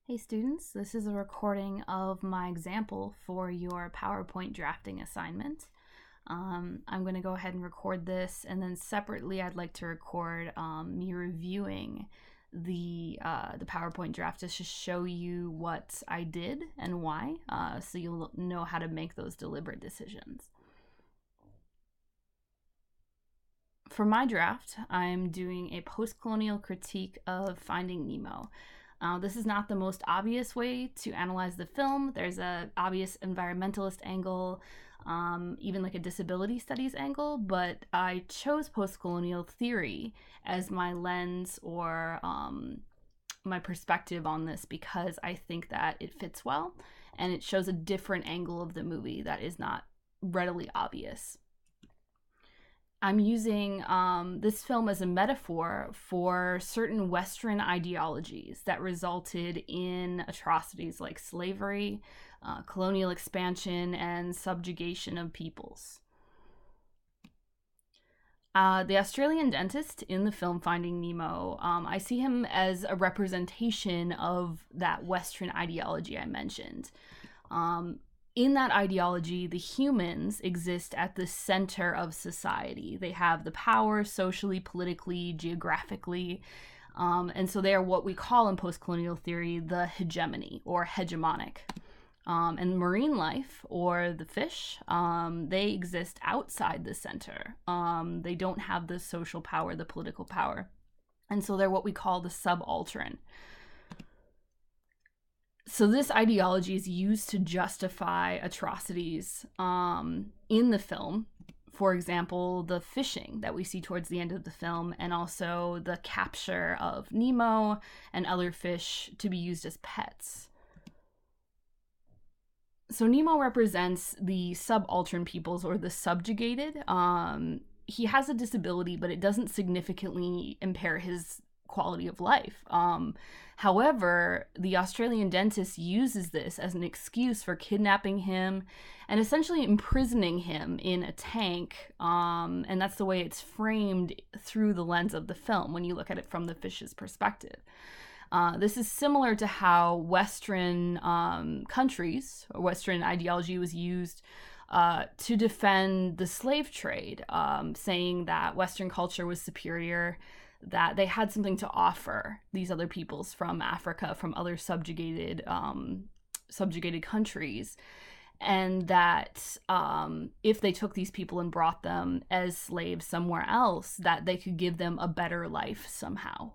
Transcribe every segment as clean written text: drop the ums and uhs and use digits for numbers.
Hey students, this is a recording of my example for your PowerPoint drafting assignment. I'm going to go ahead and record this, and then separately I'd like to record me reviewing the PowerPoint draft just to show you what I did and why, so you'll know how to make those deliberate decisions. For my draft, I'm doing a post-colonial critique of Finding Nemo. This is not the most obvious way to analyze the film. There's an obvious environmentalist angle, even like a disability studies angle, but I chose post-colonial theory as my lens or my perspective on this because I think that it fits well and it shows a different angle of the movie that is not readily obvious. I'm using this film as a metaphor for certain Western ideologies that resulted in atrocities like slavery, colonial expansion, and subjugation of peoples. The Australian dentist in the film Finding Nemo, I see him as a representation of that Western ideology I mentioned. In that ideology, the humans exist at the center of society. They have the power socially, politically, geographically, and so they are what we call in post-colonial theory the hegemony or hegemonic. And marine life, or the fish, they exist outside the center. They don't have the social power, the political power, and so they're what we call the subaltern. So this ideology is used to justify atrocities in the film. For example, the fishing that we see towards the end of the film, and also the capture of Nemo and other fish to be used as pets. So Nemo represents the subaltern peoples, or the subjugated. He has a disability, but it doesn't significantly impair his quality of life. However, the Australian dentist uses this as an excuse for kidnapping him and essentially imprisoning him in a tank. And that's the way it's framed through the lens of the film when you look at it from the fish's perspective. This is similar to how Western countries, or Western ideology was used to defend the slave trade, saying that Western culture was superior, that they had something to offer these other peoples from Africa, from other subjugated countries, and that if they took these people and brought them as slaves somewhere else, that they could give them a better life somehow.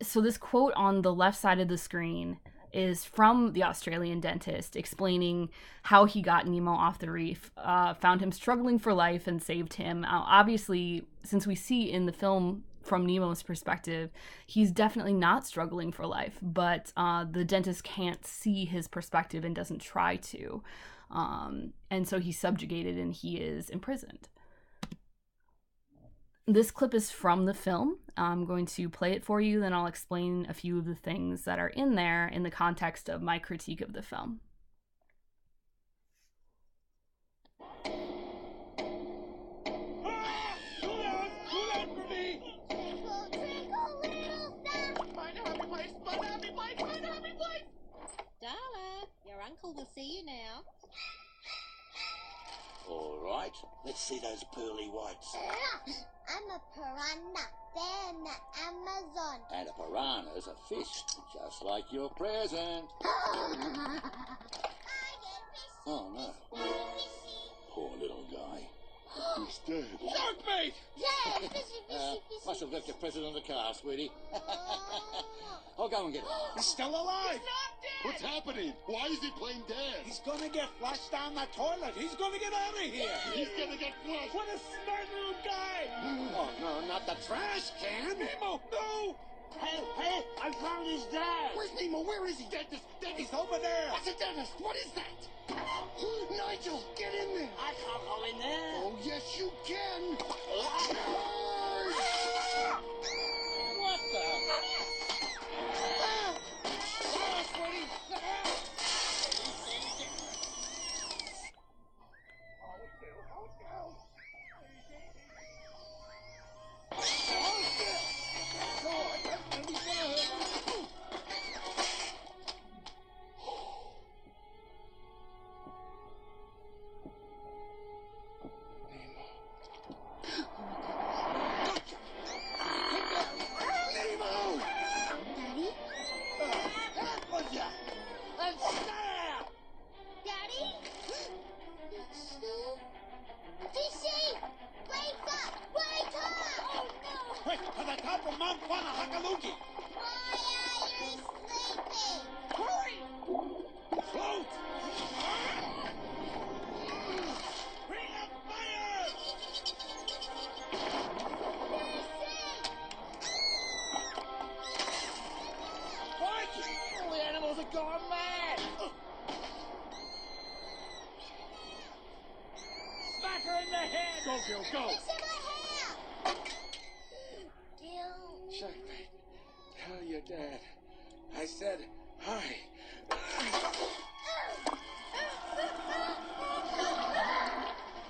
So this quote on the left side of the screen is from the Australian dentist explaining how he got Nemo off the reef, found him struggling for life, and saved him. Obviously, since we see in the film from Nemo's perspective, he's definitely not struggling for life, but the dentist can't see his perspective and doesn't try to. And so he's subjugated and he is imprisoned. This clip is from the film. I'm going to play it for you, then I'll explain a few of the things that are in there in the context of my critique of the film. Darla, your uncle will see you now. All right, let's see those pearly whites. I'm a piranha, they're in the Amazon. And a piranha's a fish, just like your present. Oh, no. Poor little guy. He's dead. Shark bait! Yeah, fishy, fishy. Must have left your present on the car, sweetie. I'll go and get it. He's still alive! He's not dead! What's happening? Why is he playing dead? He's gonna get flushed down the toilet. He's gonna get out of here. He's gonna get flushed. What a smart little guy! Oh, no, not the trash can. Nemo, no! Hey, I found his dad. Where's Nemo? Where is he? Dentist, He's over there. What's a dentist? What is that? Nigel, get in there. I can't go in there. Oh, yes, you can. What the? a hakaluki. Why are you sleeping? Hurry! Float! Bring up fire! What? All the animals are gone mad! Smack her in the head! Go, Gil, go! It's in my hair! Gil. Checkmate. Tell your dad. I said hi.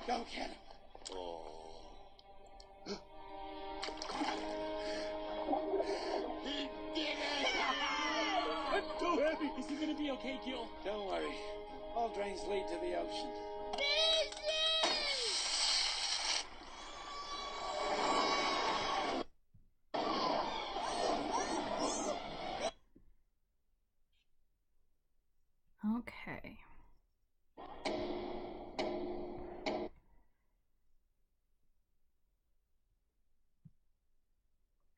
Go get him. Oh. He did it! It's too heavy. Is he gonna be okay, Gil? Don't worry. All drains lead to the ocean. Okay.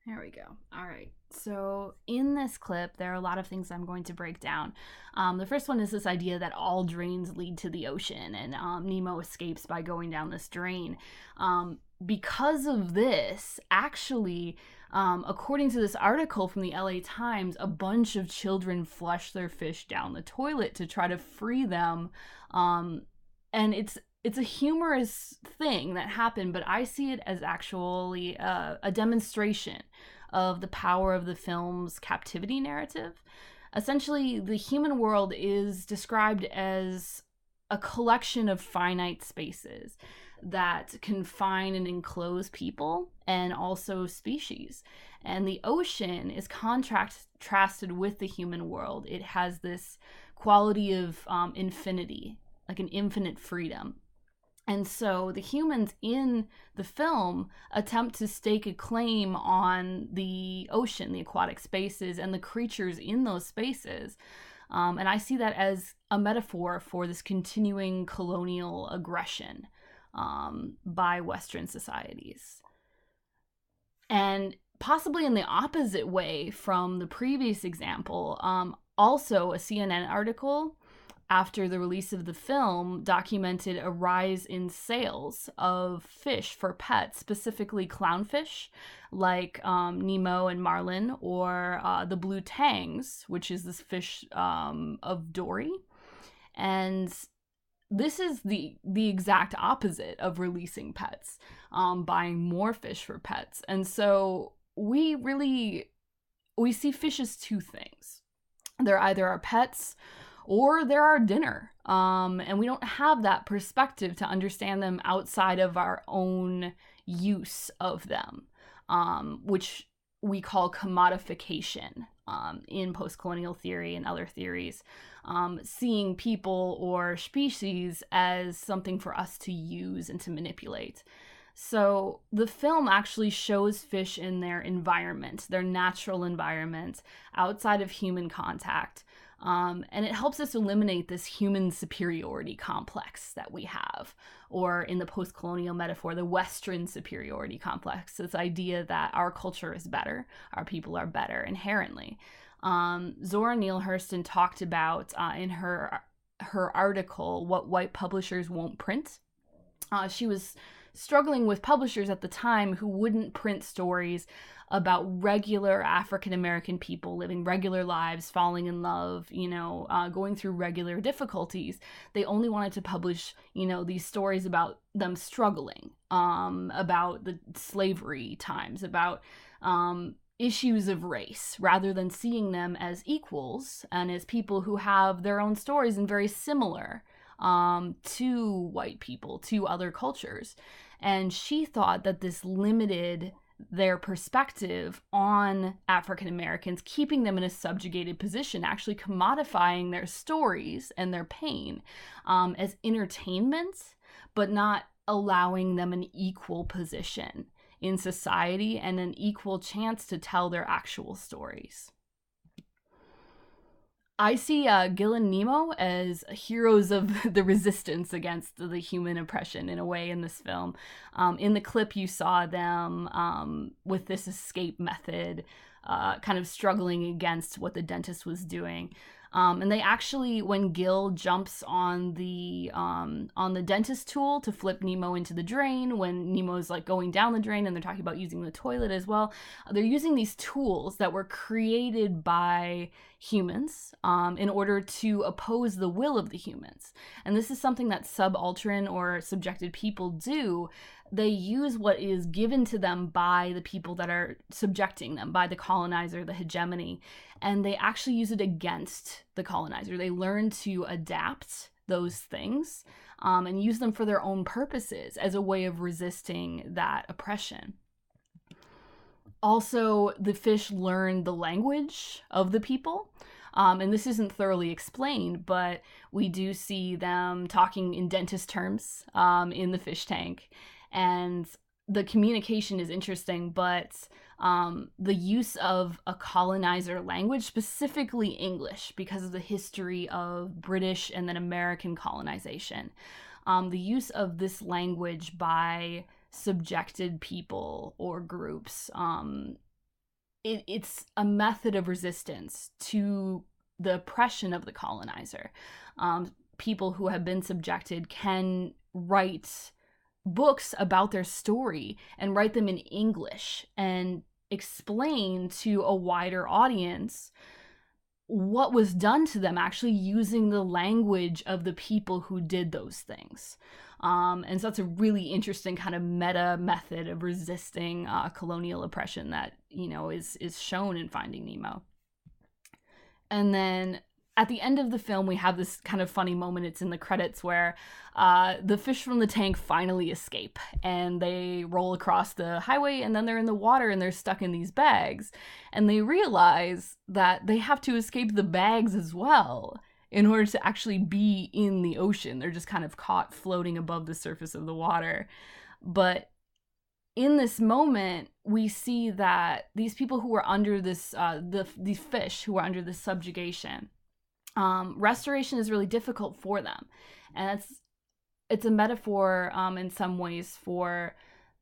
There we go. All right. So in this clip, there are a lot of things I'm going to break down. The first one is this idea that all drains lead to the ocean, and Nemo escapes by going down this drain. Because of this, actually, according to this article from the LA Times, a bunch of children flush their fish down the toilet to try to free them. And it's a humorous thing that happened, but I see it as actually a demonstration of the power of the film's captivity narrative. Essentially, the human world is described as a collection of finite spaces that confine and enclose people and also species. And the ocean is contrasted with the human world. It has this quality of infinity, like an infinite freedom. And so the humans in the film attempt to stake a claim on the ocean, the aquatic spaces, and the creatures in those spaces. And I see that as a metaphor for this continuing colonial aggression by Western societies. And possibly in the opposite way from the previous example, also a CNN article after the release of the film documented a rise in sales of fish for pets, specifically clownfish like Nemo and Marlin, or the blue tangs, which is this fish of Dory. And this is the exact opposite of releasing pets, buying more fish for pets. And so we see fish as two things. They're either our pets or they're our dinner. And we don't have that perspective to understand them outside of our own use of them, which we call commodification in post-colonial theory and other theories, seeing people or species as something for us to use and to manipulate. So the film actually shows fish in their environment, their natural environment, outside of human contact. And it helps us eliminate this human superiority complex that we have, or in the post-colonial metaphor, the Western superiority complex, this idea that our culture is better, our people are better inherently. Zora Neale Hurston talked about in her article, What White Publishers Won't Print. She was struggling with publishers at the time who wouldn't print stories about regular African-American people living regular lives, falling in love, going through regular difficulties. They only wanted to publish, these stories about them struggling, about the slavery times, about issues of race, rather than seeing them as equals and as people who have their own stories and very similar to white people, to other cultures. And she thought that this limited their perspective on African Americans, keeping them in a subjugated position, actually commodifying their stories and their pain as entertainment, but not allowing them an equal position in society and an equal chance to tell their actual stories. I see Gil and Nemo as heroes of the resistance against the human oppression in a way in this film. In the clip, you saw them with this escape method kind of struggling against what the dentist was doing. And they actually, when Gil jumps on the dentist tool to flip Nemo into the drain, when Nemo's like going down the drain, and they're talking about using the toilet as well, they're using these tools that were created by humans in order to oppose the will of the humans. And this is something that subaltern or subjected people do. They use what is given to them by the people that are subjecting them, by the colonizer, the hegemony, and they actually use it against the colonizer. They learn to adapt those things and use them for their own purposes as a way of resisting that oppression. Also, the fish learn the language of the people. And this isn't thoroughly explained, but we do see them talking in dentist terms in the fish tank. And the communication is interesting, but the use of a colonizer language, specifically English, because of the history of British and then American colonization, the use of this language by subjected people or groups, it's a method of resistance to the oppression of the colonizer. People who have been subjected can write books about their story and write them in English and explain to a wider audience what was done to them, actually using the language of the people who did those things. And so that's a really interesting kind of meta method of resisting colonial oppression that, is shown in Finding Nemo. And then at the end of the film, we have this kind of funny moment. It's in the credits where the fish from the tank finally escape and they roll across the highway, and then they're in the water and they're stuck in these bags. And they realize that they have to escape the bags as well in order to actually be in the ocean. They're just kind of caught floating above the surface of the water. But in this moment, we see that these people who are under this, these fish who are under this subjugation, restoration is really difficult for them. And it's a metaphor in some ways for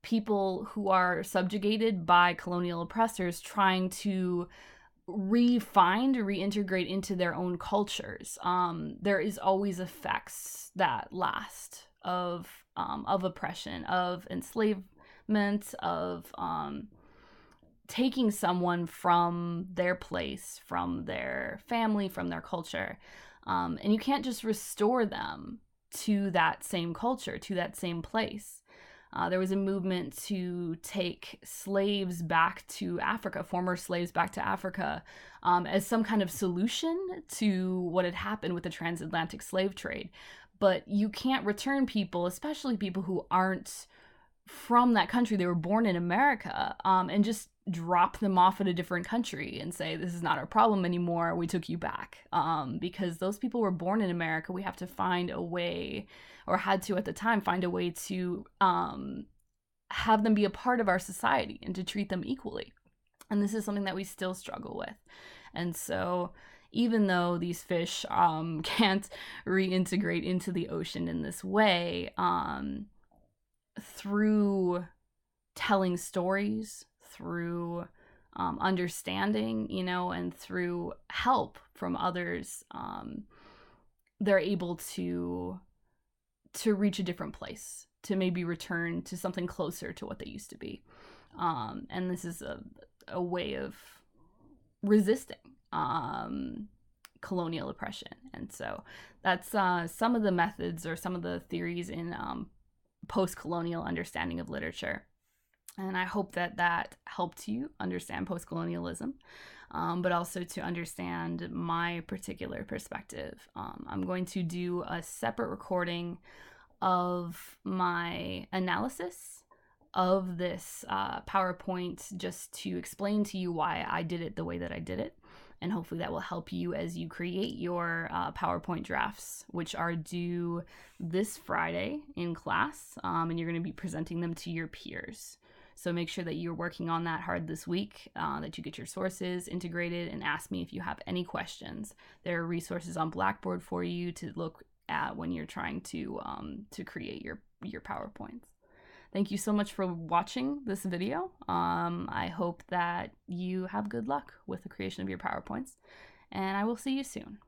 people who are subjugated by colonial oppressors trying to reintegrate into their own cultures. There is always effects that last of oppression, of enslavement, of taking someone from their place, from their family, from their culture. And you can't just restore them to that same culture, to that same place. There was a movement to take slaves back to Africa, former slaves back to Africa, as some kind of solution to what had happened with the transatlantic slave trade. But you can't return people, especially people who aren't from that country. They were born in America, and just drop them off at a different country and say, this is not our problem anymore, we took you back. Because those people were born in America. We have to find a way, or had to at the time, find a way to have them be a part of our society and to treat them equally. And this is something that we still struggle with. And so even though these fish can't reintegrate into the ocean in this way, through telling stories, through understanding, and through help from others, they're able to reach a different place, to maybe return to something closer to what they used to be. And this is a way of resisting colonial oppression. And so that's some of the methods or some of the theories in post-colonial understanding of literature. And I hope that helped you understand post-colonialism, but also to understand my particular perspective. I'm going to do a separate recording of my analysis of this PowerPoint, just to explain to you why I did it the way that I did it. And hopefully that will help you as you create your PowerPoint drafts, which are due this Friday in class, and you're going to be presenting them to your peers. So make sure that you're working on that hard this week, that you get your sources integrated, and ask me if you have any questions. There are resources on Blackboard for you to look at when you're trying to create your PowerPoints. Thank you so much for watching this video. I hope that you have good luck with the creation of your PowerPoints, and I will see you soon.